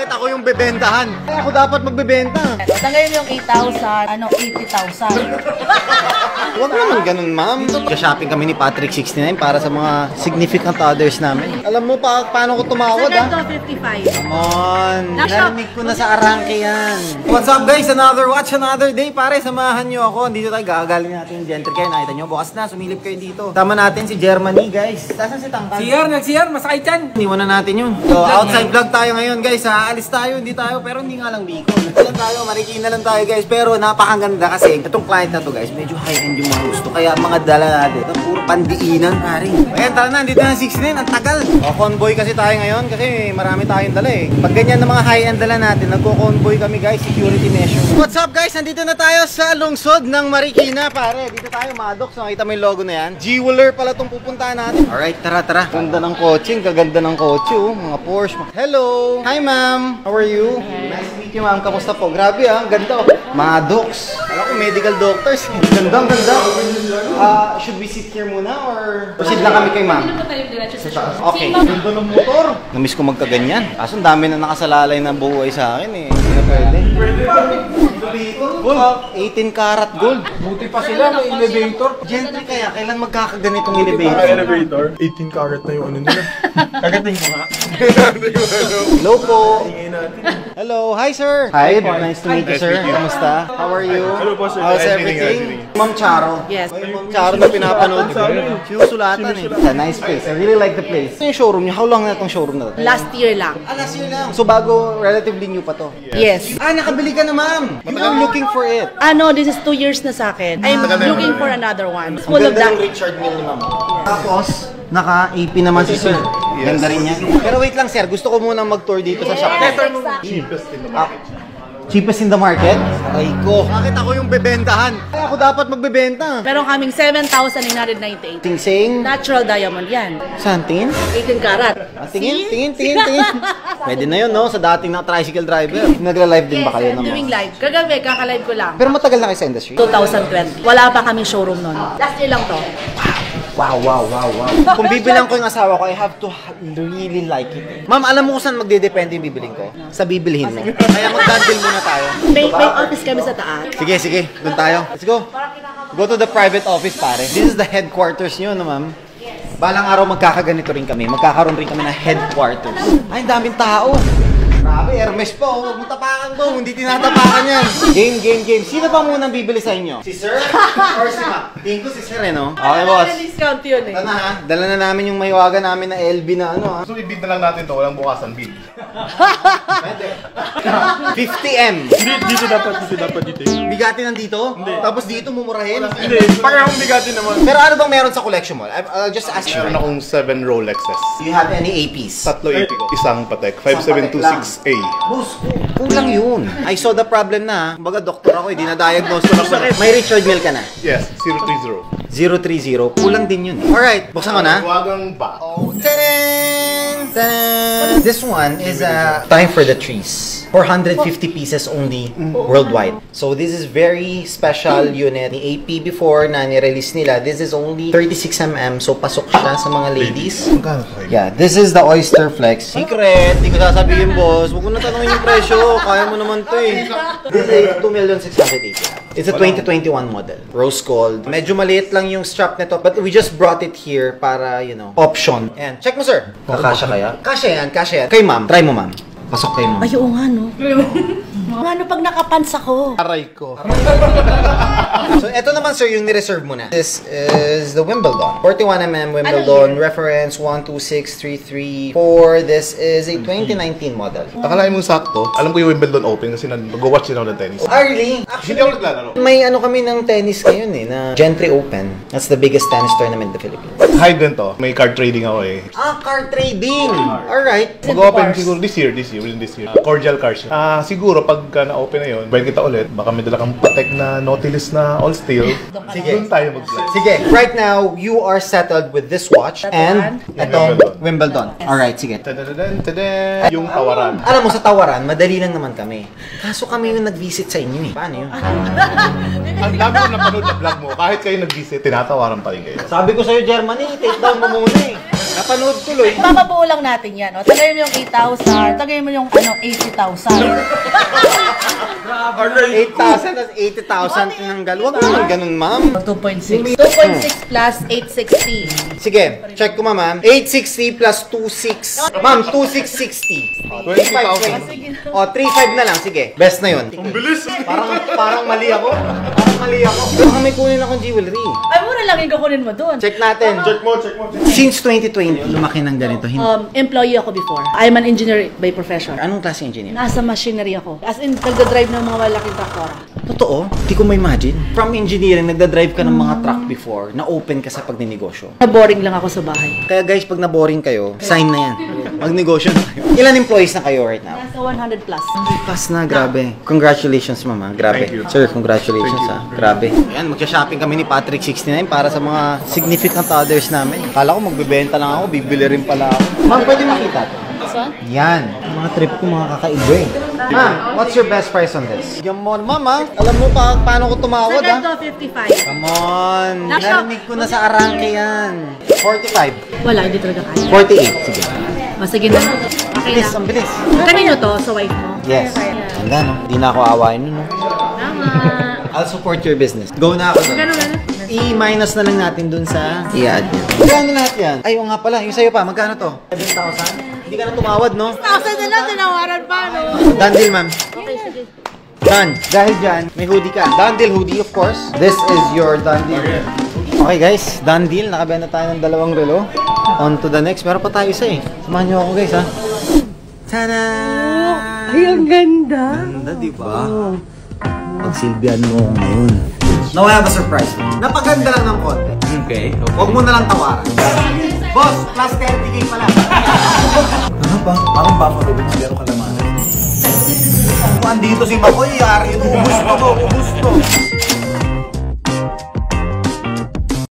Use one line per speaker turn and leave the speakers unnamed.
Bakit ako yung bebentahan? Ay, ako dapat magbebenta.
Sa ngayon yung 8,000, 80,000.
Huwag naman ganun, ma'am. Shopping kami ni Patrick 69 para sa mga significant others namin. Alam mo pa paano ko tumawad, ha?
Sa 55.
Come on. Narinig ko na sa arangke yan. What's up, guys? Another day, pare. Samahan nyo ako. Dito tayo gagaling natin yung gentry kayo. Nakita nyo, bukas na. Sumilip kayo dito. Tama natin si Germany, guys. Tasan si Tangkal?
Nag-CR, masakit yan.
Iniwan na natin yun. So, outside vlog tayo ngayon, guys. Aalis tayo, hindi tayo. Pero hindi nga lang Bicol. Lang tayo, Marikina lang tayo, guys. Pero napakaganda kasi itong client na to, guys, medyo high-end yung mga gusto. Kaya mga dala natin. Ito, puro pandiinan, pare. Ayan, tara na. Dito na 69. Ang tagal. O, convoy kasi tayo ngayon kasi marami tayong dala eh. Pag ganyan na mga high-end dala natin, nagko-convoy kami, guys. Security measure. What's up, guys? Nandito na tayo sa lungsod ng Marikina, pare. Dito tayo, Maddox. Nakita mo yung logo na yan. Jeweler pala itong pupuntahan natin. Alright, tara. Ganda ng kotse. Kaganda ng kotse, oh. Mga Porsche. Hello! Hi, ma'am! How are you? Nice to meet you, ma'am. Kamusta po? Grabe, ah. Ang ganda, oh. Maddox. Alam ko, medical doctors. Ganda, ang ganda. Should we sit here muna or proceed lang kami kay ma'am? Okay. Ganda ng motor. Namiss ko magkaganyan. Kaso ang dami na nakasalalay na buhay sa akin, eh. Hindi na pwede. Gold. 18 karat gold.
Buti pa sila, may elevator.
Gentry kaya, kailan magkakaganitong elevator?
Elevator. 18 karat na yung ano nila. Kagating mo nga.
Hello po. Hello. Hi, sir. Hi. Nice to meet you, sir. Kamusta? How are you?
Hello po, sir.
How's everything? Ma'am Charo.
Yes.
Ay, Ma'am Charo na pinapanood ko. Sinusulatan eh. It's a nice place. I really like the place. Ano yung showroom niyo? How long na itong showroom na to?
Last year lang.
Last year lang. So bago, relatively new pa to?
Yes.
Nakabili ka na, ma'am. I'm looking for it.
This is 2 years na sa akin. I'm looking for another one. Full
Ang
of
ganda
that.
ng Richard Mille ni ma'am. Tapos, naka-AP naman si sir. Ganda rin yan. Pero wait lang, sir. Gusto ko munang mag-tour dito sa shop.
Cheapest in the market.
Cheapest in the market? Aray ko. Bakit ako yung bebentahan? Ay, ako dapat magbebenta.
Meron kaming 7,998.
Ting-sing.
Natural diamond yan.
Saan? Tingin?
18 karat.
Tingin. Pwede na yun, no? Sa dating na tricycle driver. Nagla-live din ba kayo naman?
Doing live. Kagabi, kaka-live ko lang.
Pero matagal na kayo sa industry?
2020. Wala pa kaming showroom nun. Last year lang to.
Wow. Kung bibilang ko yung asawa ko, I have to really like it. Ma'am, alam mo kung saan magdedepende yung bibiling ko? Sa bibilihin mo. Kaya mag-bundle muna tayo.
May office kami sa taas.
Sige. Doon tayo. Let's go. Go to the private office, pare. This is the headquarters nyo, no, ma'am? Yes. Balang araw magkakaganito rin kami. Magkakaroon rin kami ng headquarters. Ay, ang daming tao. Grabe, Hermes po. Huwag mo tapakan to. Hindi tinatapakan yan. Game. Sino ba munang bibili sa inyo? Si sir? Or si ma? Tingin ko si sir, eh, no? Okay, boss.
Discount yun eh.
Ito na, ha? Dala na namin yung mahiwaga namin na LB na ano, ha?
So, i-bid na lang natin to. Walang bukasan bid.
50M.
Dito dapat dito.
Bigati nandito?
Hindi.
Tapos dito mumurahin?
Hindi. Parang bigati naman.
Pero ano bang meron sa collection mo? I'll just ask you.
Meron akong 7 Rolexes.
Do you have any APs?
Tatlo 80 ko. Isang Patek. 5726A.
Boss, kulang yun. I saw the problem na. Kumbaga, doktor ako, dinadiagnose ko na. May Richard Mille ka na?
Yes. 030.
030. Kulang din yun. Alright, buksan ko na.
Wagang ba?
Oh, ta-da! Ta-da! This one is Time for the Trees. 450 pieces only worldwide. So this is very special unit. Ni AP before na ni-release nila, this is only 36mm. So pasok siya sa mga ladies. Yeah, this is the Oyster Flex. Secret! Hindi ko sasabihin, boss. Huwag mo na tanongin yung presyo. Kaya mo naman to eh. This is 2,680,000. It's a 2021 model. Rose gold. Medyo maliit lang yung strap nito, but we just brought it here para, you know, option. Ayan. Check mo, sir. Kakasya kaya? Kasya yan. Kay ma'am. Try mo, ma'am. Pasok kayo, ma'am.
Ay, oo nga, no? Ano pag nakapants ako?
Aray ko.
So, eto naman, sir, yung ni-reserve mo na. This is the Wimbledon. 41mm Wimbledon. Reference 126334. This is a 2019 model.
Akalain mong sakto. Alam ko yung Wimbledon Open kasi nag-watch din ako ng tennis.
Really?
Hindi ako naglalaro.
May ano kami ng tennis ngayon eh, na Gentry Open. That's the biggest tennis tournament in the Philippines.
Hide din to. May card trading ako eh.
Card trading! Alright.
Mag-open siguro this year, within this year. Cordial cards. Siguro pag pagka na-open na yun, bayan kita ulit, baka may dala kang patek na Nautilus na all steel.
Sige.
Doon tayo mag-vlog.
Sige, right now, you are settled with this watch and itong Wimbledon. Alright, sige.
Tadadadan, tadadad. Yung tawaran.
Alam mo, sa tawaran, madali lang naman kami. Kaso kami yung nag-visit sa inyo eh. Paano yun?
Ang dami ko napanood na vlog mo, kahit kayo nag-visit, tinatawaran pa rin kayo.
Sabi ko sa'yo, Germany, take down mo muna eh. Napanood tuloy.
Papabuo lang natin yan. O. Tagayin mo yung 8,000. Tagayin mo yung 80,000.
8,000 at 80,000 tinanggal. Huwag naman ganun, ma'am.
2.6. 2.6 plus 860.
Sige, check ko ma'am. 860 plus 26. Ma'am, 2660.
20,000.
O, 3.5 na lang. Sige, best na yun.
Ang bilis!
Parang mali ako. Parang mali ako. Baka may kunin akong jewelry.
Ay, mura lang yung kukunin mo doon.
Check natin.
Check mo, check mo.
Since 2020, lumaki ng ganito.
Employee ako before. I'm an engineer by profession.
Anong klase engineer?
Nasa machinery ako. As in, nagda-drive ng mga malaking traktora.
Totoo? Hindi ko ma-imagine. From engineering, nagda-drive ka ng mga truck before, na-open ka sa pagninegosyo.
Na-boring lang ako sa bahay.
Kaya guys, pag na-boring kayo, sign na yan. Magnegosyo na kayo. Ilan employees na kayo right now?
Nasa 100 plus.
Pas na, grabe. Congratulations, mama. Grabe.
Thank you.
Sir, congratulations ha. Grabe. Ayan, magsha-shopping kami ni Patrick 69 para sa mga significant others namin. Kala ko magbebenta lang ako, bibili rin pala ako. Ma'am, pwede makita to?
Saan?
Yan. Mga trip ko, mga kakaiba eh. Ma'am, what's your best price on this? Yan mo, ma'am ha. Alam mo pa paano ko tumawad ha?
Second to 55.
Come on. Narinig ko na sa arangke yan. 45.
Wala, hindi talaga kaya.
48. Sige.
Sige na. Okay
Bilis,
lang.
ang bilis.
Kanino to? Sa wife mo?
Yes. Handa no? Hindi na ako awain nun no?
Tama.
I'll support your business. Go na ako dun.
Gano'n.
I-minus na lang natin dun sa i-add niya. Magkano lahat yan? Ay, oo nga pala. Yung sa'yo pa, magkano to? 7,000? Hindi ka na tumawad, no?
1,000 na lang, tinawaran pa, no?
Done deal, ma'am.
Okay, sige.
Done. Dahil dyan, may hoodie ka. Done deal hoodie, of course. This is your done deal. Okay guys, done deal. Nakabenta tayo ng 2 relo. On to the next. Meron pa tayo isa eh. Samahan niyo ako guys ha. Tada!
Ay, ang ganda.
Ganda, di ba? Pagsilbihan mo ako ngayon. Now I have a surprise. Napaganda lang ng konti.
Okay.
Huwag mo na lang tawaran. Boss, plus 30k pala. Ano ba? Parang Buffalo Wings, pero kalamanan. Kung andito si Makoy, yari, ubus pa mo.